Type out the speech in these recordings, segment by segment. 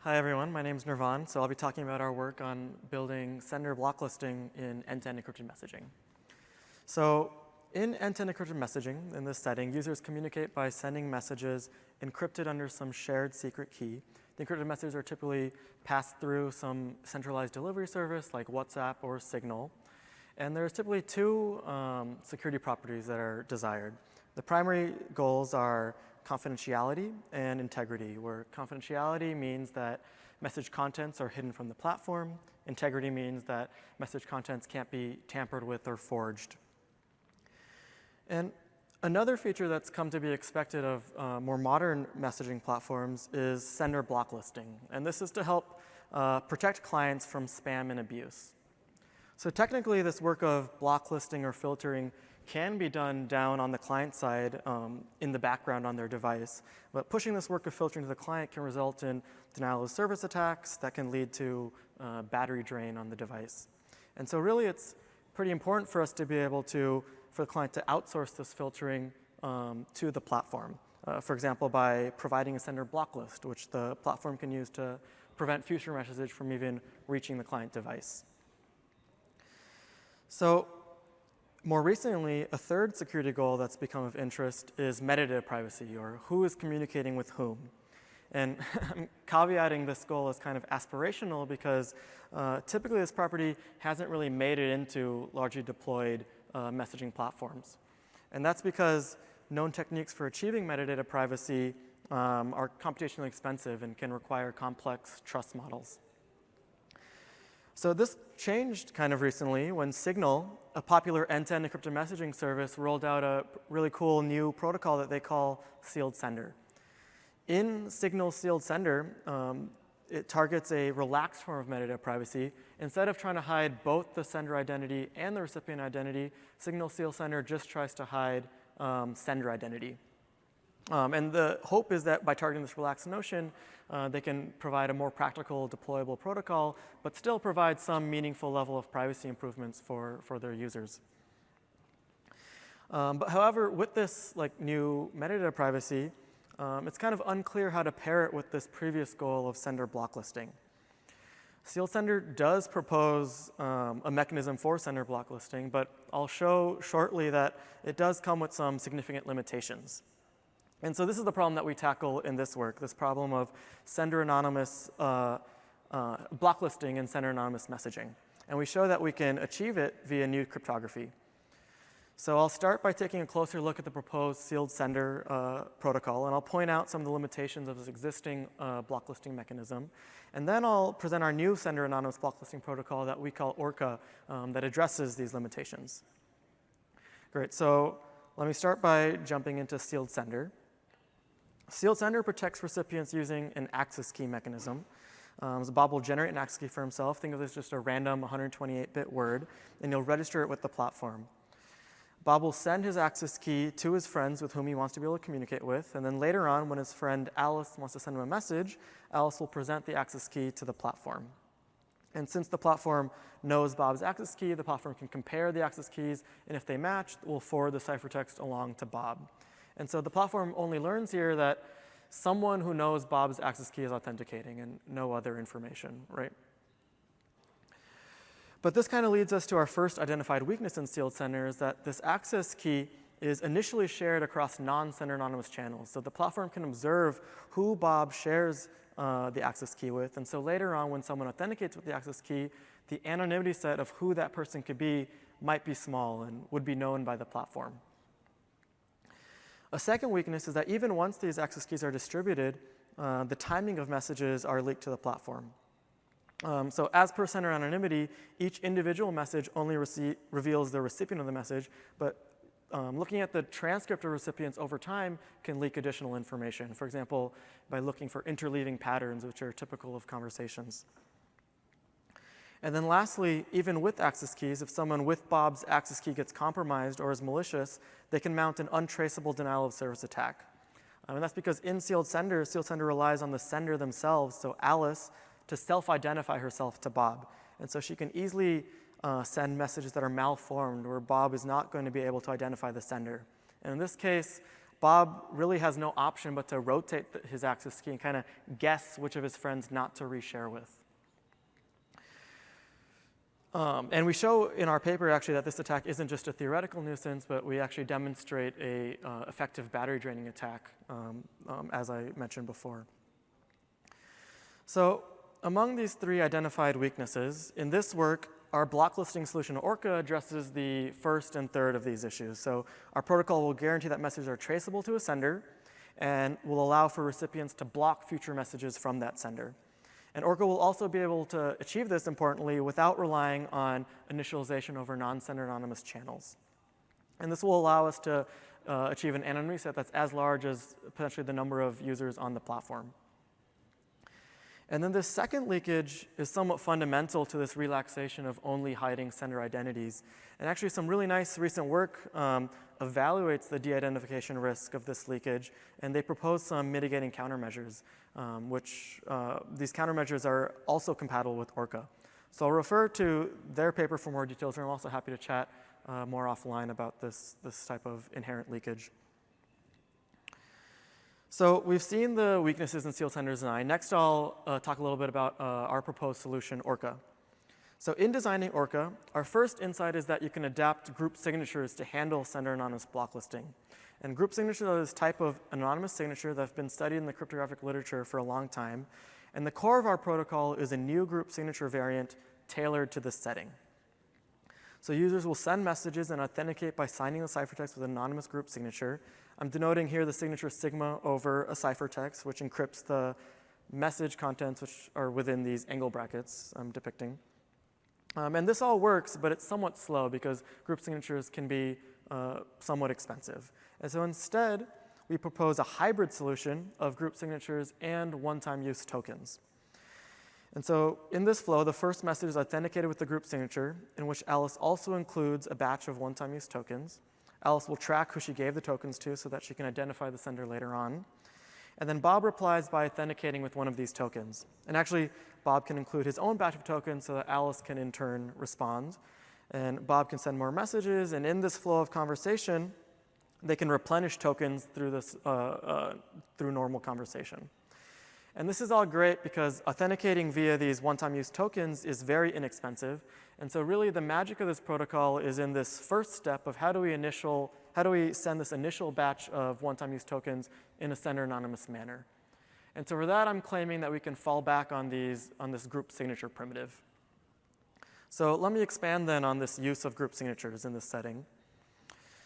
Hi everyone, my name is Nirvan, so I'll be talking about our work on building sender blocklisting in end-to-end encrypted messaging. So in end-to-end encrypted messaging, in this setting, users communicate by sending messages encrypted under some shared secret key. The encrypted messages are typically passed through some centralized delivery service like WhatsApp or Signal. And there's typically two security properties that are desired. The primary goals are confidentiality and integrity, where confidentiality means that message contents are hidden from the platform. Integrity means that message contents can't be tampered with or forged. And another feature that's come to be expected of more modern messaging platforms is sender blocklisting. And this is to help protect clients from spam and abuse. So technically, this work of blocklisting or filtering can be done down on the client side in the background on their device. But pushing this work of filtering to the client can result in denial of service attacks that can lead to battery drain on the device. And so really, it's pretty important for us to be able to, for the client to outsource this filtering to the platform. For example, by providing a sender blocklist, which the platform can use to prevent future message from even reaching the client device. So more recently, a third security goal that's become of interest is metadata privacy, or who is communicating with whom. And I'm caveating this goal as kind of aspirational because typically this property hasn't really made it into largely deployed messaging platforms. And that's because known techniques for achieving metadata privacy are computationally expensive and can require complex trust models. So this changed kind of recently when Signal, a popular end-to-end encrypted messaging service, rolled out a really cool new protocol that they call sealed sender. In Signal sealed sender, it targets a relaxed form of metadata privacy. Instead of trying to hide both the sender identity and the recipient identity, Signal sealed sender just tries to hide sender identity. And the hope is that by targeting this relaxed notion, they can provide a more practical, deployable protocol, but still provide some meaningful level of privacy improvements for their users. But however, with this new metadata privacy, it's kind of unclear how to pair it with this previous goal of sender blocklisting. Sealed sender does propose a mechanism for sender blocklisting, but I'll show shortly that it does come with some significant limitations. And so this is the problem that we tackle in this work, this problem of sender anonymous blocklisting and sender anonymous messaging. And we show that we can achieve it via new cryptography. So I'll start by taking a closer look at the proposed sealed sender protocol, and I'll point out some of the limitations of this existing blocklisting mechanism. And then I'll present our new sender anonymous blocklisting protocol that we call Orca that addresses these limitations. Great, so let me start by jumping into sealed sender. Sealed sender protects recipients using an access key mechanism. So Bob will generate an access key for himself. Think of this as just a random 128-bit word, and he'll register it with the platform. Bob will send his access key to his friends with whom he wants to be able to communicate with, and then later on, when his friend Alice wants to send him a message, Alice will present the access key to the platform. And since the platform knows Bob's access key, the platform can compare the access keys, and if they match, we'll forward the ciphertext along to Bob. And so the platform only learns here that someone who knows Bob's access key is authenticating and no other information, right? But this kind of leads us to our first identified weakness in sealed sender, is that this access key is initially shared across non-sender anonymous channels. So the platform can observe who Bob shares the access key with. And so later on, when someone authenticates with the access key, the anonymity set of who that person could be might be small and would be known by the platform. A second weakness is that even once these access keys are distributed, the timing of messages are leaked to the platform. So as per sender anonymity, each individual message only reveals the recipient of the message, but looking at the transcript of recipients over time can leak additional information. For example, by looking for interleaving patterns, which are typical of conversations. And then lastly, even with access keys, if someone with Bob's access key gets compromised or is malicious, they can mount an untraceable denial of service attack. And that's because in sealed sender relies on the sender themselves, so Alice, to self-identify herself to Bob. And so she can easily send messages that are malformed where Bob is not going to be able to identify the sender. And in this case, Bob really has no option but to rotate his access key and kind of guess which of his friends not to reshare with. And we show in our paper actually that this attack isn't just a theoretical nuisance, but we actually demonstrate a effective battery draining attack, as I mentioned before. So among these 3 identified weaknesses, in this work, our blocklisting solution, Orca, addresses the first and third of these issues. So our protocol will guarantee that messages are traceable to a sender and will allow for recipients to block future messages from that sender. And Orca will also be able to achieve this, importantly, without relying on initialization over non-sender anonymous channels. And this will allow us to achieve an anonymity set that's as large as potentially the number of users on the platform. And then this second leakage is somewhat fundamental to this relaxation of only hiding sender identities. And actually some really nice recent work evaluates the de-identification risk of this leakage, and they propose some mitigating countermeasures, which these countermeasures are also compatible with Orca. So I'll refer to their paper for more details, and I'm also happy to chat more offline about this type of inherent leakage. So we've seen the weaknesses in sealed sender design. Next, I'll talk a little bit about our proposed solution, Orca. So in designing Orca, our first insight is that you can adapt group signatures to handle sender anonymous blocklisting. And group signatures are this type of anonymous signature that have been studied in the cryptographic literature for a long time. And the core of our protocol is a new group signature variant tailored to this setting. So users will send messages and authenticate by signing the ciphertext with an anonymous group signature. I'm denoting here the signature sigma over a ciphertext, which encrypts the message contents which are within these angle brackets I'm depicting. And this all works, but it's somewhat slow because group signatures can be somewhat expensive. And so instead, we propose a hybrid solution of group signatures and one-time use tokens. And so in this flow, the first message is authenticated with the group signature, in which Alice also includes a batch of one-time use tokens. Alice will track who she gave the tokens to so that she can identify the sender later on. And then Bob replies by authenticating with one of these tokens. And actually, Bob can include his own batch of tokens so that Alice can in turn respond. And Bob can send more messages, and in this flow of conversation, they can replenish tokens through this through normal conversation. And this is all great because authenticating via these one-time use tokens is very inexpensive. And so really the magic of this protocol is in this first step of how do we send this initial batch of one-time use tokens in a sender anonymous manner. And so for that, I'm claiming that we can fall back on this group signature primitive. So let me expand then on this use of group signatures in this setting.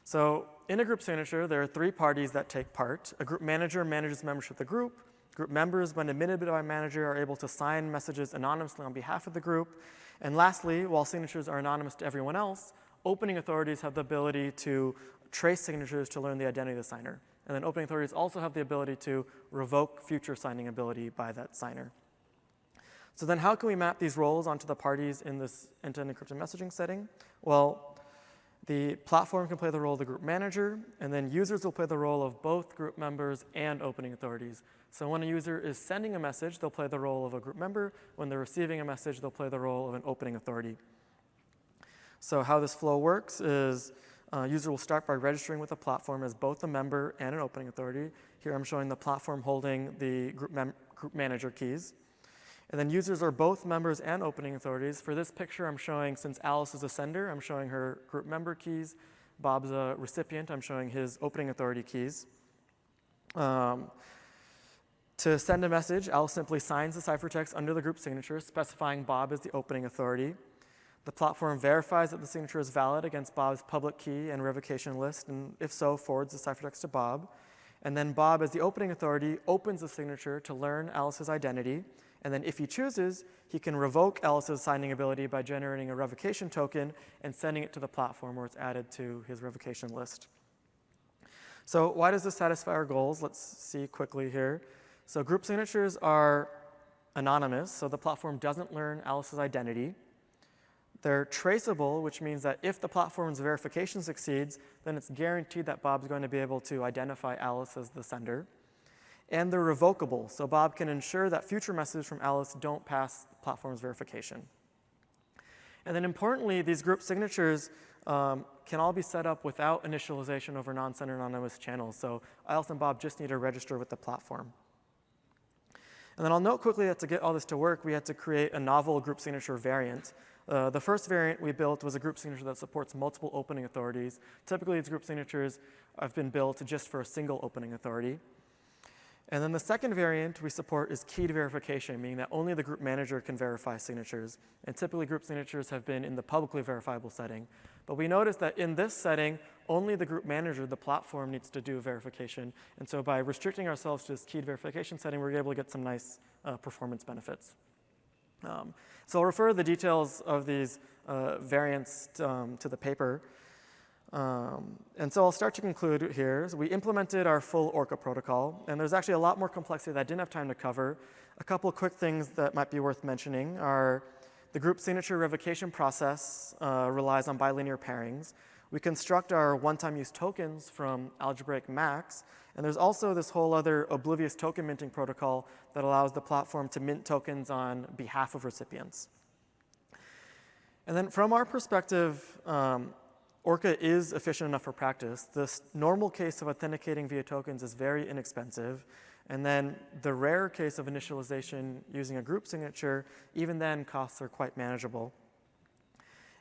So in a group signature, there are 3 parties that take part. A group manager manages membership of the group. Group members, when admitted by a manager, are able to sign messages anonymously on behalf of the group. And lastly, while signatures are anonymous to everyone else, opening authorities have the ability to trace signatures to learn the identity of the signer. And then opening authorities also have the ability to revoke future signing ability by that signer. So then how can we map these roles onto the parties in this end-to-end encrypted messaging setting? Well, the platform can play the role of the group manager, and then users will play the role of both group members and opening authorities. So when a user is sending a message, they'll play the role of a group member. When they're receiving a message, they'll play the role of an opening authority. So how this flow works is user will start by registering with the platform as both a member and an opening authority. Here I'm showing the platform holding the group manager keys. And then users are both members and opening authorities. For this picture, I'm showing, since Alice is a sender, I'm showing her group member keys. Bob's a recipient, I'm showing his opening authority keys. To send a message, Alice simply signs the ciphertext under the group signature, specifying Bob as the opening authority. The platform verifies that the signature is valid against Bob's public key and revocation list, and if so, forwards the ciphertext to Bob. And then Bob, as the opening authority, opens the signature to learn Alice's identity. And then if he chooses, he can revoke Alice's signing ability by generating a revocation token and sending it to the platform where it's added to his revocation list. So why does this satisfy our goals? Let's see quickly here. So group signatures are anonymous, so the platform doesn't learn Alice's identity. They're traceable, which means that if the platform's verification succeeds, then it's guaranteed that Bob's going to be able to identify Alice as the sender. And they're revocable, so Bob can ensure that future messages from Alice don't pass the platform's verification. And then importantly, these group signatures can all be set up without initialization over non-sender anonymous channels. So Alice and Bob just need to register with the platform. And then I'll note quickly that to get all this to work, we had to create a novel group signature variant. The first variant we built was a group signature that supports multiple opening authorities. Typically, these group signatures have been built just for a single opening authority. And then the second variant we support is keyed verification, meaning that only the group manager can verify signatures. And typically, group signatures have been in the publicly verifiable setting. But we noticed that in this setting, only the group manager, the platform, needs to do verification. And so by restricting ourselves to this keyed verification setting, we're able to get some nice performance benefits. So I'll refer the details of these variants to the paper. And so I'll start to conclude here. So we implemented our full Orca protocol, and there's actually a lot more complexity that I didn't have time to cover. A couple of quick things that might be worth mentioning are the group signature revocation process relies on bilinear pairings. We construct our one-time use tokens from algebraic max, and there's also this whole other oblivious token minting protocol that allows the platform to mint tokens on behalf of recipients. And then from our perspective, Orca is efficient enough for practice. This normal case of authenticating via tokens is very inexpensive. And then the rare case of initialization using a group signature, even then costs are quite manageable.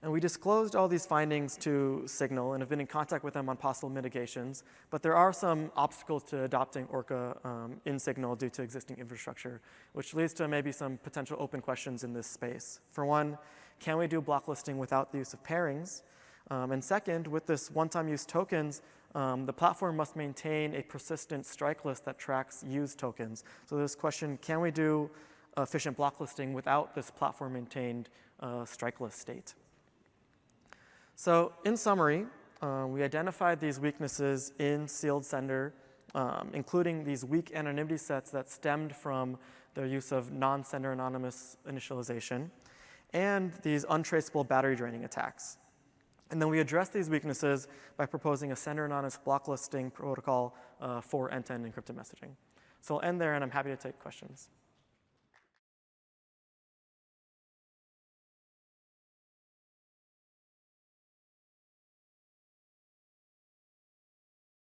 And we disclosed all these findings to Signal and have been in contact with them on possible mitigations. But there are some obstacles to adopting Orca in Signal due to existing infrastructure, which leads to maybe some potential open questions in this space. For one, can we do blocklisting without the use of pairings? And second, with this one-time use tokens, the platform must maintain a persistent strike list that tracks used tokens. So this question, can we do efficient blocklisting without this platform maintained strike list state? So in summary, we identified these weaknesses in sealed sender, including these weak anonymity sets that stemmed from the use of non-sender anonymous initialization, and these untraceable battery draining attacks. And then we address these weaknesses by proposing a sender anonymous blocklisting protocol for end-to-end encrypted messaging. So I'll end there, and I'm happy to take questions.